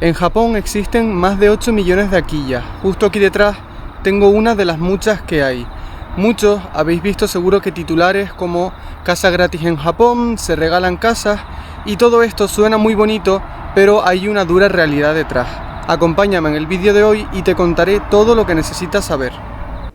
En Japón existen más de 8 millones de hakiyas. Justo aquí detrás tengo una de las muchas que hay. Muchos habéis visto seguro que titulares como casa gratis en Japón, se regalan casas y todo esto suena muy bonito, pero hay una dura realidad detrás. Acompáñame en el vídeo de hoy y te contaré todo lo que necesitas saber.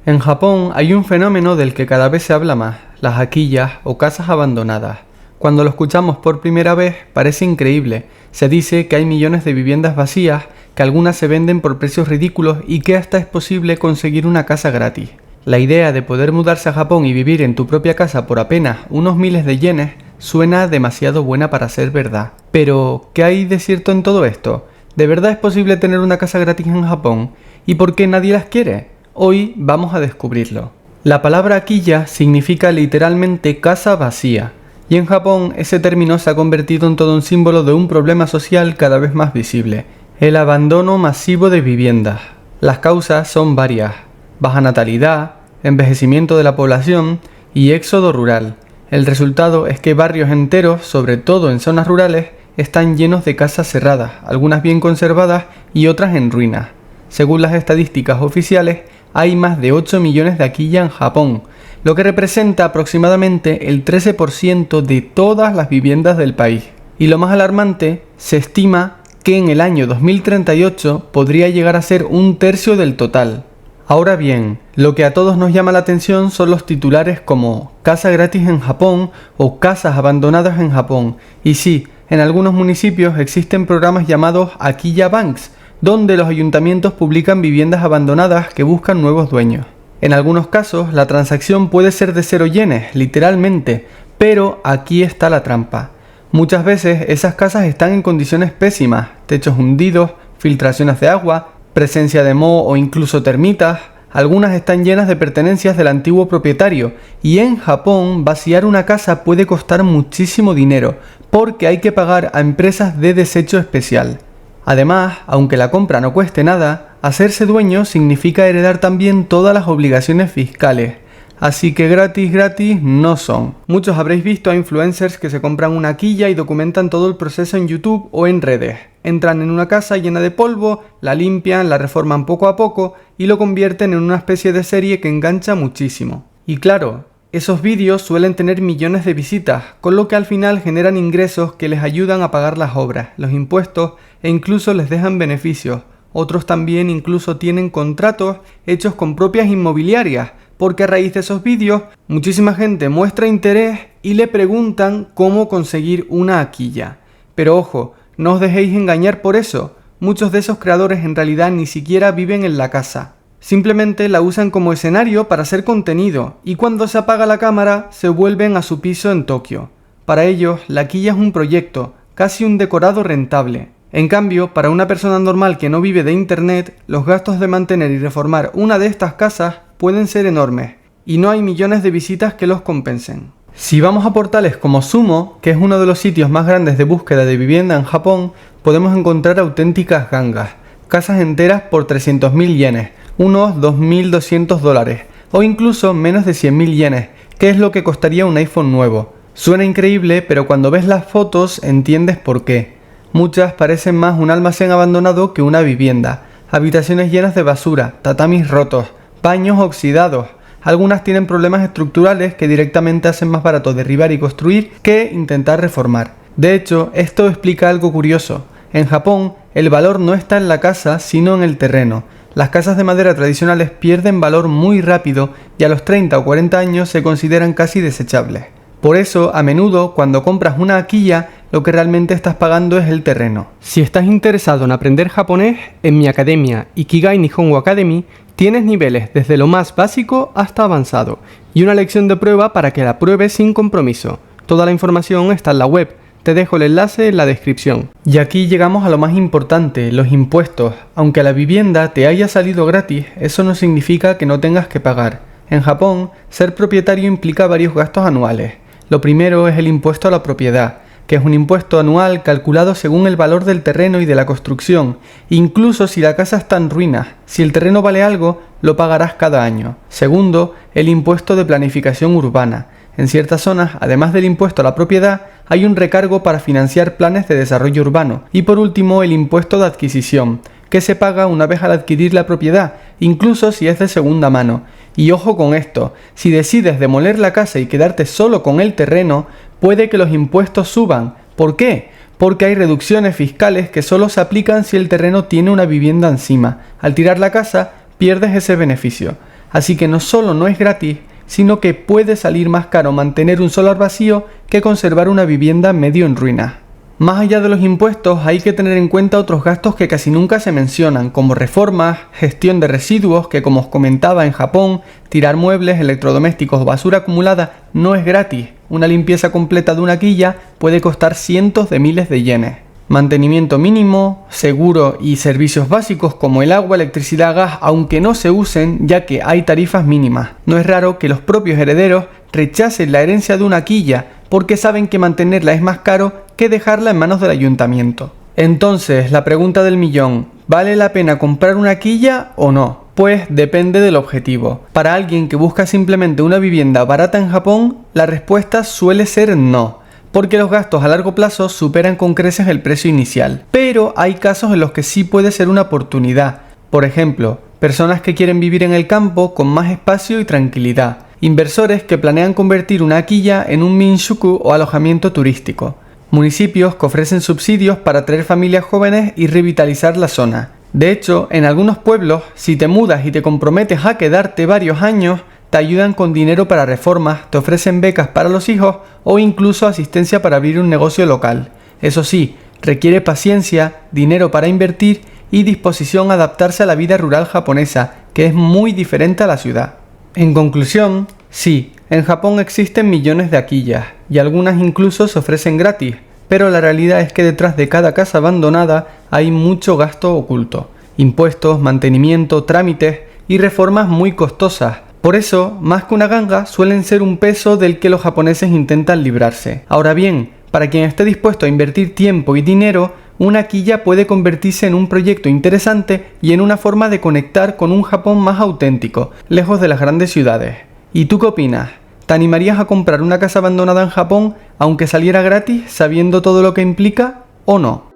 En Japón hay un fenómeno del que cada vez se habla más, las hakiyas o casas abandonadas. Cuando lo escuchamos por primera vez parece increíble. Se dice que hay millones de viviendas vacías, que algunas se venden por precios ridículos y que hasta es posible conseguir una casa gratis. La idea de poder mudarse a Japón y vivir en tu propia casa por apenas unos miles de yenes suena demasiado buena para ser verdad. Pero, ¿qué hay de cierto en todo esto? ¿De verdad es posible tener una casa gratis en Japón? ¿Y por qué nadie las quiere? Hoy vamos a descubrirlo. La palabra hakiya significa literalmente casa vacía. Y en Japón ese término se ha convertido en todo un símbolo de un problema social cada vez más visible, el abandono masivo de viviendas. Las causas son varias: baja natalidad, envejecimiento de la población y éxodo rural. El resultado es que barrios enteros, sobre todo en zonas rurales, están llenos de casas cerradas, algunas bien conservadas y otras en ruinas. Según las estadísticas oficiales, hay más de 8 millones de hakiya en Japón, lo que representa aproximadamente el 13% de todas las viviendas del país. Y lo más alarmante, se estima que en el año 2038 podría llegar a ser un tercio del total. Ahora bien, lo que a todos nos llama la atención son los titulares como casa gratis en Japón o casas abandonadas en Japón. Y sí, en algunos municipios existen programas llamados Hakiya Banks, donde los ayuntamientos publican viviendas abandonadas que buscan nuevos dueños. En algunos casos, la transacción puede ser de 0 yenes, literalmente, pero aquí está la trampa. Muchas veces esas casas están en condiciones pésimas, techos hundidos, filtraciones de agua, presencia de moho o incluso termitas. Algunas están llenas de pertenencias del antiguo propietario, y en Japón vaciar una casa puede costar muchísimo dinero, porque hay que pagar a empresas de desecho especial. Además, aunque la compra no cueste nada, hacerse dueño significa heredar también todas las obligaciones fiscales, así que gratis no son. Muchos habréis visto a influencers que se compran una hakiya y documentan todo el proceso en YouTube o en redes. Entran en una casa llena de polvo, la limpian, la reforman poco a poco y lo convierten en una especie de serie que engancha muchísimo. Y claro, esos vídeos suelen tener millones de visitas, con lo que al final generan ingresos que les ayudan a pagar las obras, los impuestos e incluso les dejan beneficios. Otros también incluso tienen contratos hechos con propias inmobiliarias, porque a raíz de esos vídeos muchísima gente muestra interés y le preguntan cómo conseguir una hakiya. Pero ojo, no os dejéis engañar por eso. Muchos de esos creadores en realidad ni siquiera viven en la casa. Simplemente la usan como escenario para hacer contenido y cuando se apaga la cámara se vuelven a su piso en Tokio. Para ellos, la hakiya es un proyecto, casi un decorado rentable. En cambio, para una persona normal que no vive de internet, los gastos de mantener y reformar una de estas casas pueden ser enormes, y no hay millones de visitas que los compensen. Si vamos a portales como Sumo, que es uno de los sitios más grandes de búsqueda de vivienda en Japón, podemos encontrar auténticas gangas, casas enteras por 300.000 yenes, unos $2.200, o incluso menos de 100.000 yenes, que es lo que costaría un iPhone nuevo. Suena increíble, pero cuando ves las fotos entiendes por qué. Muchas parecen más un almacén abandonado que una vivienda. Habitaciones llenas de basura, tatamis rotos, baños oxidados. Algunas tienen problemas estructurales que directamente hacen más barato derribar y construir que intentar reformar. De hecho, esto explica algo curioso. En Japón, el valor no está en la casa, sino en el terreno. Las casas de madera tradicionales pierden valor muy rápido y a los 30 o 40 años se consideran casi desechables. Por eso, a menudo, cuando compras una hakiya, lo que realmente estás pagando es el terreno. Si estás interesado en aprender japonés, en mi academia Ikigai Nihongo Academy, tienes niveles desde lo más básico hasta avanzado, y una lección de prueba para que la pruebes sin compromiso. Toda la información está en la web, te dejo el enlace en la descripción. Y aquí llegamos a lo más importante, los impuestos. Aunque la vivienda te haya salido gratis, eso no significa que no tengas que pagar. En Japón, ser propietario implica varios gastos anuales. Lo primero es el impuesto a la propiedad, que es un impuesto anual calculado según el valor del terreno y de la construcción, incluso si la casa está en ruinas. Si el terreno vale algo, lo pagarás cada año. Segundo, el impuesto de planificación urbana. En ciertas zonas, además del impuesto a la propiedad, hay un recargo para financiar planes de desarrollo urbano. Y por último, el impuesto de adquisición, que se paga una vez al adquirir la propiedad, incluso si es de segunda mano. Y ojo con esto, si decides demoler la casa y quedarte solo con el terreno, puede que los impuestos suban. ¿Por qué? Porque hay reducciones fiscales que solo se aplican si el terreno tiene una vivienda encima. Al tirar la casa, pierdes ese beneficio. Así que no solo no es gratis, sino que puede salir más caro mantener un solar vacío que conservar una vivienda medio en ruinas. Más allá de los impuestos, hay que tener en cuenta otros gastos que casi nunca se mencionan, como reformas, gestión de residuos, que como os comentaba en Japón, tirar muebles, electrodomésticos o basura acumulada no es gratis. Una limpieza completa de una quilla puede costar cientos de miles de yenes. Mantenimiento mínimo, seguro y servicios básicos como el agua, electricidad, gas, aunque no se usen ya que hay tarifas mínimas. No es raro que los propios herederos rechacen la herencia de una quilla porque saben que mantenerla es más caro que dejarla en manos del ayuntamiento. Entonces, la pregunta del millón, ¿vale la pena comprar una quilla o no? Pues depende del objetivo. Para alguien que busca simplemente una vivienda barata en Japón, la respuesta suele ser no, porque los gastos a largo plazo superan con creces el precio inicial. Pero hay casos en los que sí puede ser una oportunidad. Por ejemplo, personas que quieren vivir en el campo con más espacio y tranquilidad. Inversores que planean convertir una quilla en un minshuku o alojamiento turístico. Municipios que ofrecen subsidios para atraer familias jóvenes y revitalizar la zona. De hecho, en algunos pueblos, si te mudas y te comprometes a quedarte varios años, te ayudan con dinero para reformas, te ofrecen becas para los hijos o incluso asistencia para abrir un negocio local. Eso sí, requiere paciencia, dinero para invertir y disposición a adaptarse a la vida rural japonesa, que es muy diferente a la ciudad. En conclusión, sí, en Japón existen millones de aquillas y algunas incluso se ofrecen gratis, pero la realidad es que detrás de cada casa abandonada hay mucho gasto oculto, impuestos, mantenimiento, trámites y reformas muy costosas. Por eso, más que una ganga, suelen ser un peso del que los japoneses intentan librarse. Ahora bien, para quien esté dispuesto a invertir tiempo y dinero, una quilla puede convertirse en un proyecto interesante y en una forma de conectar con un Japón más auténtico, lejos de las grandes ciudades. ¿Y tú qué opinas? ¿Te animarías a comprar una casa abandonada en Japón, aunque saliera gratis, sabiendo todo lo que implica, o no?